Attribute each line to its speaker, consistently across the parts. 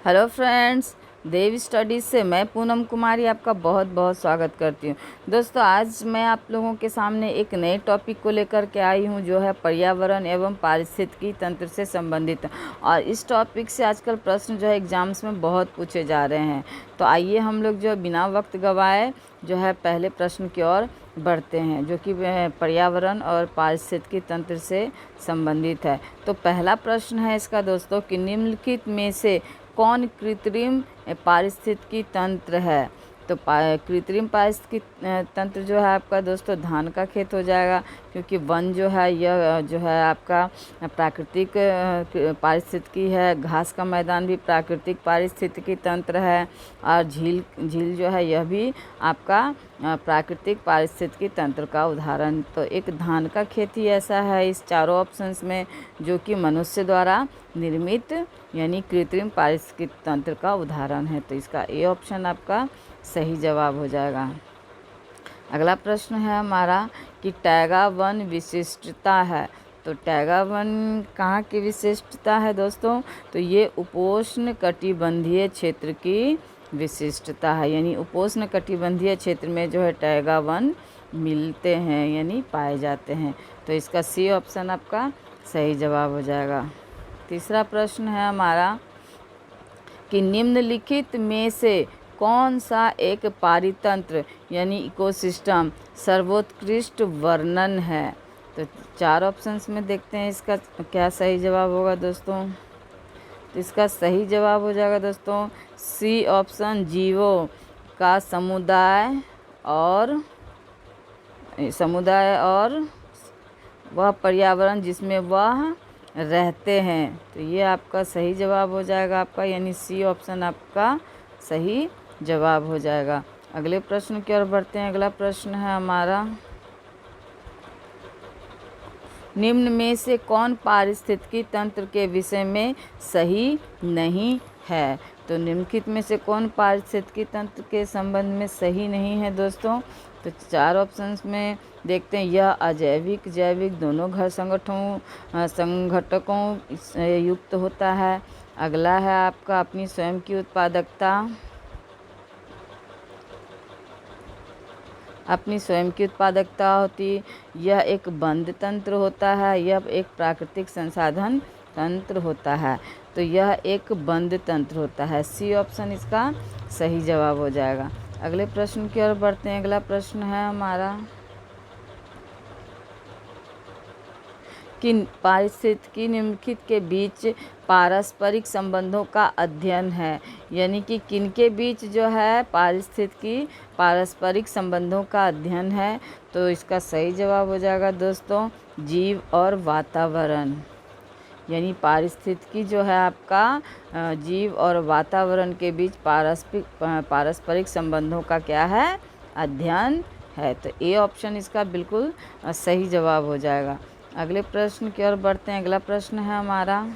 Speaker 1: Hello friends, देव studies से मैं पूनम कुमारी आपका बहुत बहुत स्वागत करती हूँ। दोस्तों, आज मैं आप लोगों के सामने एक नए टॉपिक को लेकर के आई हूँ जो है पर्यावरण एवं पारिस्थितिकी तंत्र से संबंधित। और इस टॉपिक से आजकल प्रश्न जो है एग्ज़ाम्स में बहुत पूछे जा रहे हैं। तो आइए हम लोग जो है बिना वक्त गवाए जो है पहले प्रश्न की ओर बढ़ते हैं, जो कि पर्यावरण और पारिस्थितिकी तंत्र से संबंधित है। तो पहला प्रश्न है इसका दोस्तों कि निम्नलिखित में से कौन कृत्रिम पारिस्थितिकी तंत्र है। तो कृत्रिम पारिस्थितिकी तंत्र जो है आपका दोस्तों धान का खेत हो जाएगा, क्योंकि वन जो है यह जो है आपका प्राकृतिक पारिस्थितिकी है। घास का मैदान भी प्राकृतिक पारिस्थितिकी तंत्र है, और झील जो है यह भी आपका प्राकृतिक पारिस्थितिकी तंत्र का उदाहरण। तो एक धान का खेत ही ऐसा है इस चारों ऑप्शंस में जो कि मनुष्य द्वारा निर्मित यानी कृत्रिम पारिस्थितिकी तंत्र का उदाहरण है। तो इसका ए ऑप्शन आपका सही जवाब हो जाएगा। अगला प्रश्न है हमारा कि टैगा वन विशिष्टता है। तो टैगा वन कहाँ की विशिष्टता है दोस्तों? तो ये उपोष्ण कटिबंधीय क्षेत्र की विशिष्टता है, यानी उपोष्ण कटिबंधीय क्षेत्र में जो है टैगा वन मिलते हैं यानी पाए जाते हैं। तो इसका सी ऑप्शन आपका सही जवाब हो जाएगा। तीसरा प्रश्न है हमारा कि निम्नलिखित में से कौन सा एक पारितंत्र यानी इकोसिस्टम सर्वोत्कृष्ट वर्णन है। तो चार ऑप्शंस में देखते हैं इसका क्या सही जवाब होगा दोस्तों। तो इसका सही जवाब हो जाएगा दोस्तों सी ऑप्शन, जीवों का समुदाय और वह पर्यावरण जिसमें वह रहते हैं। तो ये आपका सही जवाब हो जाएगा आपका, यानी सी ऑप्शन आपका सही जवाब हो जाएगा। अगले प्रश्न की ओर बढ़ते हैं। अगला प्रश्न है हमारा निम्न में से कौन पारिस्थितिकी तंत्र के विषय में सही नहीं है। तो निम्नलिखित में से कौन पारिस्थितिकी तंत्र के संबंध में सही नहीं है दोस्तों। तो चार ऑप्शंस में देखते हैं, यह अजैविक जैविक दोनों घर संघटकों से युक्त होता है। अगला है आपका अपनी स्वयं की उत्पादकता होती। यह एक बंद तंत्र होता है। यह एक प्राकृतिक संसाधन तंत्र होता है। तो यह एक बंद तंत्र होता है। सी ऑप्शन इसका सही जवाब हो जाएगा। अगले प्रश्न की ओर बढ़ते हैं। अगला प्रश्न है हमारा कि पारिस्थितिकी निम्नलिखित के बीच पारस्परिक संबंधों का अध्ययन है, यानी कि किनके बीच जो है पारिस्थितिकी पारस्परिक संबंधों का अध्ययन है। तो इसका सही जवाब हो जाएगा दोस्तों जीव और वातावरण, यानी पारिस्थितिकी जो है आपका जीव और वातावरण के बीच पारस्परिक संबंधों का क्या है अध्ययन है। तो ए ऑप्शन इसका बिल्कुल सही जवाब हो जाएगा। अगले प्रश्न की ओर बढ़ते हैं। अगला प्रश्न है हमारा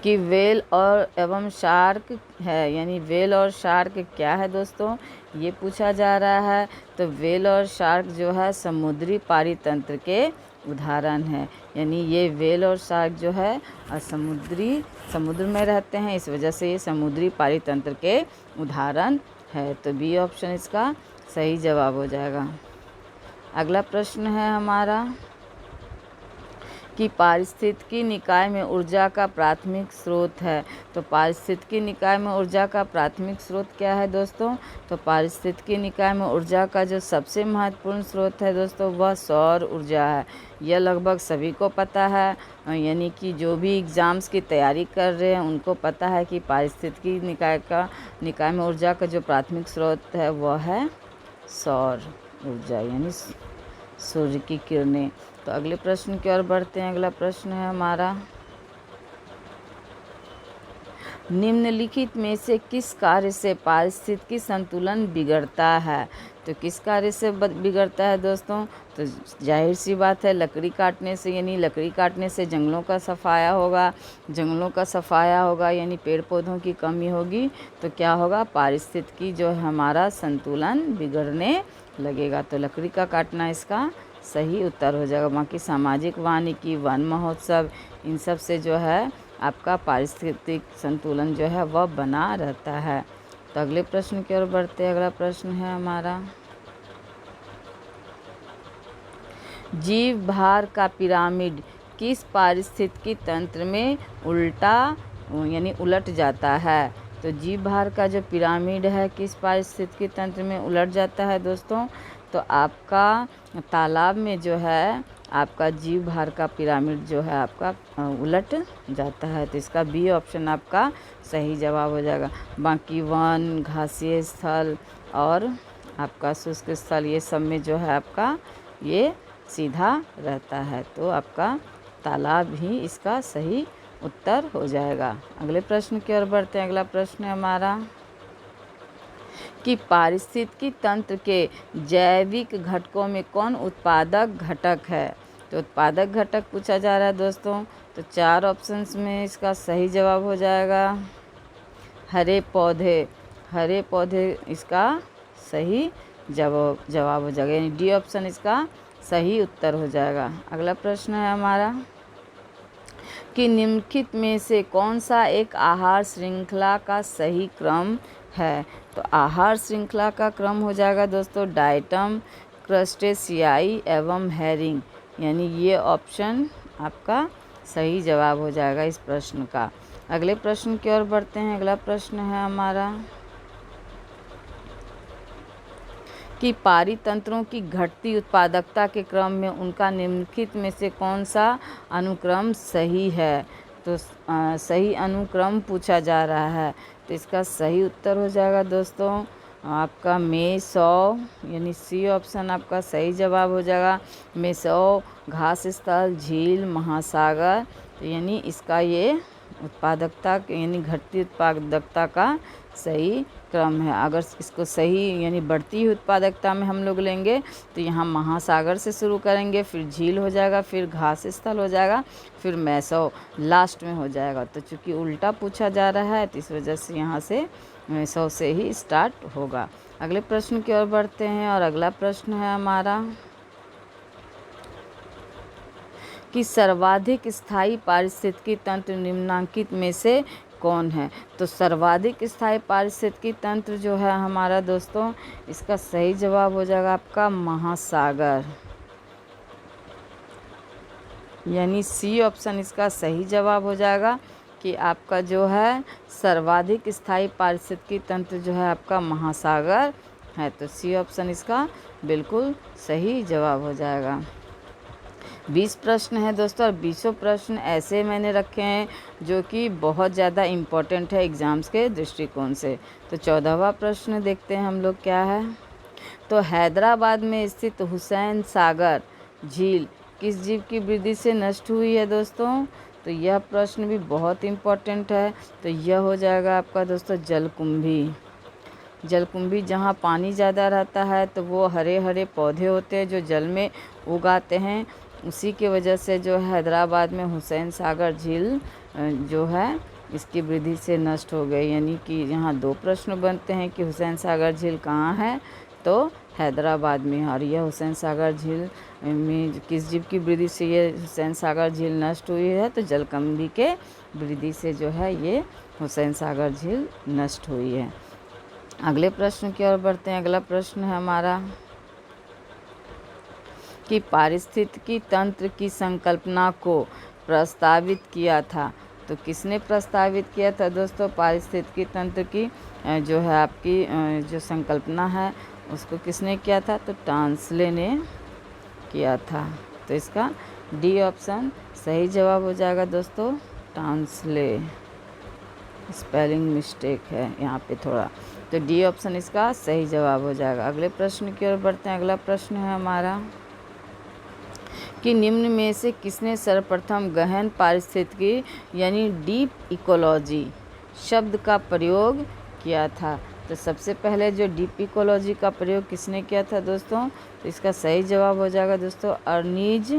Speaker 1: कि वेल और एवं शार्क है, यानी वेल और शार्क क्या है दोस्तों, ये पूछा जा रहा है। तो वेल और शार्क जो है समुद्री पारितंत्र के उदाहरण है, यानी ये वेल और शार्क जो है समुद्र में रहते हैं, इस वजह से ये समुद्री पारितंत्र के उदाहरण है। तो बी ऑप्शन इसका सही जवाब हो जाएगा। अगला प्रश्न है हमारा कि पारिस्थितिकी निकाय में ऊर्जा का प्राथमिक स्रोत है। तो पारिस्थितिकी निकाय में ऊर्जा का प्राथमिक स्रोत क्या है दोस्तों। तो पारिस्थितिकी निकाय में ऊर्जा का जो सबसे महत्वपूर्ण स्रोत है दोस्तों वह सौर ऊर्जा है। यह लगभग सभी को पता है, यानी कि जो भी एग्ज़ाम्स की तैयारी कर रहे हैं उनको पता है कि पारिस्थितिकी निकाय में ऊर्जा का जो प्राथमिक स्रोत है वह है सौर ऊर्जा, यानी सूर्य की किरणें। तो अगले प्रश्न की ओर बढ़ते हैं। अगला प्रश्न है हमारा निम्नलिखित में से किस कार्य से पारिस्थितिकी संतुलन बिगड़ता है। तो किस कार्य से बिगड़ता है दोस्तों। तो जाहिर सी बात है लकड़ी काटने से, यानी लकड़ी काटने से जंगलों का सफाया होगा यानी पेड़ पौधों की कमी होगी। तो क्या होगा पारिस्थितिकी जो है हमारा संतुलन बिगड़ने लगेगा। तो लकड़ी का काटना इसका सही उत्तर हो जाएगा। बाकी सामाजिक वानिकी वन महोत्सव इन सब से जो है आपका पारिस्थितिक संतुलन जो है वह बना रहता है। तो अगले प्रश्न की ओर बढ़ते हैं। अगला प्रश्न है हमारा, जीव भार का पिरामिड किस पारिस्थितिकी तंत्र में उलट जाता है? तो जीव भार का जो पिरामिड है किस पारिस्थितिकी तंत्र में उलट जाता है दोस्तों? तो आपका तालाब में जो है आपका जीव भार का पिरामिड जो है आपका उलट जाता है। तो इसका बी ऑप्शन आपका सही जवाब हो जाएगा। बाकी वन, घासीय स्थल और आपका शुष्क स्थल, ये सब में जो है आपका ये सीधा रहता है। तो आपका तालाब ही इसका सही उत्तर हो जाएगा। अगले प्रश्न की ओर बढ़ते हैं। अगला प्रश्न है हमारा कि पारिस्थितिकी तंत्र के जैविक घटकों में कौन उत्पादक घटक है? तो उत्पादक घटक पूछा जा रहा है दोस्तों। तो 4 ऑप्शंस में इसका सही जवाब हो जाएगा हरे पौधे इसका सही जवाब हो जाएगा, यानी डी ऑप्शन इसका सही उत्तर हो जाएगा। अगला प्रश्न है हमारा कि निम्नलिखित में से कौन सा एक आहार श्रृंखला का सही क्रम है? तो आहार श्रृंखला का क्रम हो जाएगा दोस्तों डायटम, क्रस्टेशियाई एवं हैरिंग, यानी ये ऑप्शन आपका सही जवाब हो जाएगा इस प्रश्न का। अगले प्रश्न की ओर बढ़ते हैं। अगला प्रश्न है हमारा कि पारितंत्रों की घटती उत्पादकता के क्रम में उनका निम्नलिखित में से कौन सा अनुक्रम सही है? तो सही अनुक्रम पूछा जा रहा है। तो इसका सही उत्तर हो जाएगा दोस्तों आपका मेसो, यानी सी ऑप्शन आपका सही जवाब हो जाएगा। मेसो, घास स्थल, झील, महासागर, तो यानी इसका ये उत्पादकता यानी घटती उत्पादकता का सही क्रम है। अगर इसको सही यानी बढ़ती हुई उत्पादकता में हम लोग लेंगे तो यहाँ महासागर से शुरू करेंगे, फिर झील हो जाएगा, फिर घास स्थल हो जाएगा, फिर मैसो लास्ट में हो जाएगा। तो चूँकि उल्टा पूछा जा रहा है तो इस वजह से यहाँ से मैसो से ही स्टार्ट होगा। अगले प्रश्न की ओर बढ़ते हैं और अगला प्रश्न है हमारा कि सर्वाधिक स्थायी पारिस्थितिकी तंत्र निम्नलिखित में से कौन है? तो सर्वाधिक स्थायी पारिस्थितिकी तंत्र जो है हमारा दोस्तों इसका सही जवाब हो जाएगा आपका महासागर, यानी सी ऑप्शन इसका सही जवाब हो जाएगा कि आपका जो है सर्वाधिक स्थायी पारिस्थितिकी तंत्र जो है आपका महासागर है। तो सी ऑप्शन इसका बिल्कुल सही जवाब हो जाएगा। 20 प्रश्न है दोस्तों और 20 प्रश्न ऐसे मैंने रखे हैं जो कि बहुत ज़्यादा इम्पोर्टेंट है एग्ज़ाम्स के दृष्टिकोण से। तो 14वां प्रश्न देखते हैं हम लोग क्या है। तो हैदराबाद में स्थित हुसैन सागर झील किस जीव की वृद्धि से नष्ट हुई है दोस्तों? तो यह प्रश्न भी बहुत इम्पोर्टेंट है। तो यह हो जाएगा आपका दोस्तों जलकुंभी जहाँ पानी ज़्यादा रहता है तो वो हरे हरे पौधे होते हैं जो जल में उगाते हैं, उसी की वजह से जो हैदराबाद में हुसैन सागर झील जो है इसकी वृद्धि से नष्ट हो गई। यानी कि यहाँ 2 प्रश्न बनते हैं कि हुसैन सागर झील कहाँ है? तो हैदराबाद में। और यह हुसैन सागर झील में किस जीव की वृद्धि से ये हुसैन सागर झील नष्ट हुई है? तो जलकुंभी के वृद्धि से जो है ये हुसैन सागर झील नष्ट हुई है। अगले प्रश्न की ओर बढ़ते हैं। अगला प्रश्न है हमारा कि पारिस्थितिकी तंत्र की संकल्पना को प्रस्तावित किया था। तो किसने प्रस्तावित किया था दोस्तों? पारिस्थितिकी तंत्र की जो है आपकी जो संकल्पना है उसको किसने किया था? तो टांसले ने किया था। तो इसका डी ऑप्शन सही जवाब हो जाएगा दोस्तों टांसले। स्पेलिंग मिस्टेक है यहाँ पे थोड़ा, तो डी ऑप्शन इसका सही जवाब हो जाएगा। अगले प्रश्न की ओर बढ़ते हैं। अगला प्रश्न है हमारा कि निम्न में से किसने सर्वप्रथम गहन पारिस्थितिकी यानी डीप इकोलॉजी शब्द का प्रयोग किया था? तो सबसे पहले जो डीप इकोलॉजी का प्रयोग किसने किया था दोस्तों? तो इसका सही जवाब हो जाएगा दोस्तों अर्नीज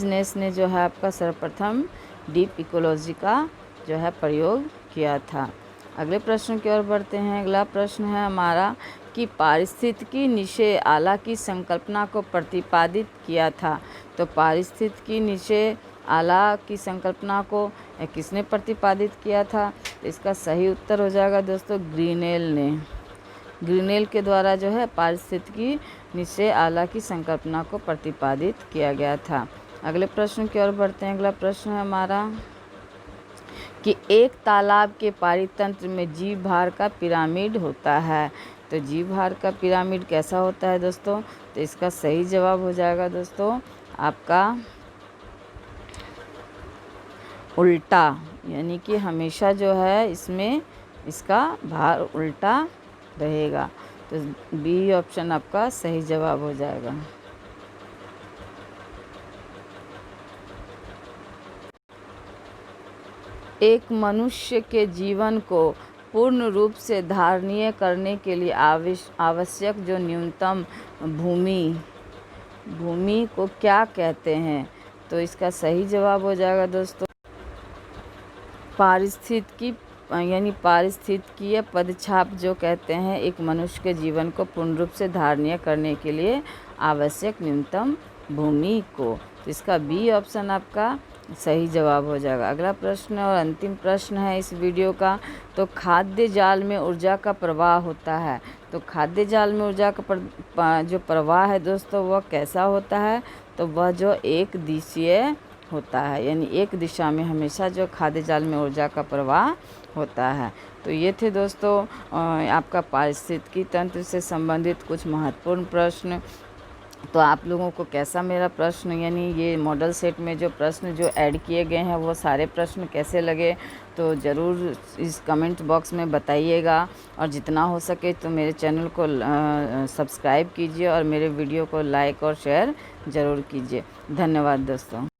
Speaker 1: नेस ने जो है आपका सर्वप्रथम डीप इकोलॉजी का जो है प्रयोग किया था। अगले प्रश्न की ओर बढ़ते हैं। अगला प्रश्न है हमारा कि पारिस्थितिकी निषेध आला की संकल्पना को प्रतिपादित किया था। तो पारिस्थितिकी निषेध आला की संकल्पना को किसने प्रतिपादित किया था? तो इसका सही उत्तर हो जाएगा दोस्तों ग्रीनेल ने। ग्रीनेल के द्वारा जो है पारिस्थितिकी निश्चय आला की संकल्पना को प्रतिपादित किया गया था। अगले प्रश्न की ओर बढ़ते हैं। अगला प्रश्न है हमारा कि एक तालाब के पारितंत्र में जीव भार का पिरामिड होता है। तो जीव भार का पिरामिड कैसा होता है दोस्तों? तो इसका सही जवाब हो जाएगा दोस्तों आपका उल्टा, यानी कि हमेशा जो है इसमें इसका भार उल्टा रहेगा। तो बी ऑप्शन आपका सही जवाब हो जाएगा। एक मनुष्य के जीवन को पूर्ण रूप से धारणीय करने के लिए आवश्यक जो न्यूनतम भूमि को क्या कहते हैं? तो इसका सही जवाब हो जाएगा दोस्तों पारिस्थितिकी, यानी पारिस्थितिकीय पदछाप जो कहते हैं एक मनुष्य के जीवन को पूर्ण रूप से धारणीय करने के लिए आवश्यक न्यूनतम भूमि को। तो इसका बी ऑप्शन आपका सही जवाब हो जाएगा। अगला प्रश्न और अंतिम प्रश्न है इस वीडियो का। तो खाद्य जाल में ऊर्जा का प्रवाह होता है। तो खाद्य जाल में ऊर्जा का जो प्रवाह है दोस्तों वह कैसा होता है? तो वह जो एक दिशीय होता है, यानी एक दिशा में हमेशा जो खाद्य जाल में ऊर्जा का प्रवाह होता है। तो ये थे दोस्तों आपका पारिस्थितिकी तंत्र से संबंधित कुछ महत्वपूर्ण प्रश्न। तो आप लोगों को कैसा मेरा प्रश्न, यानी ये मॉडल सेट में जो प्रश्न जो ऐड किए गए हैं वो सारे प्रश्न कैसे लगे? तो ज़रूर इस कमेंट बॉक्स में बताइएगा, और जितना हो सके तो मेरे चैनल को सब्सक्राइब कीजिए और मेरे वीडियो को लाइक और शेयर ज़रूर कीजिए। धन्यवाद दोस्तों।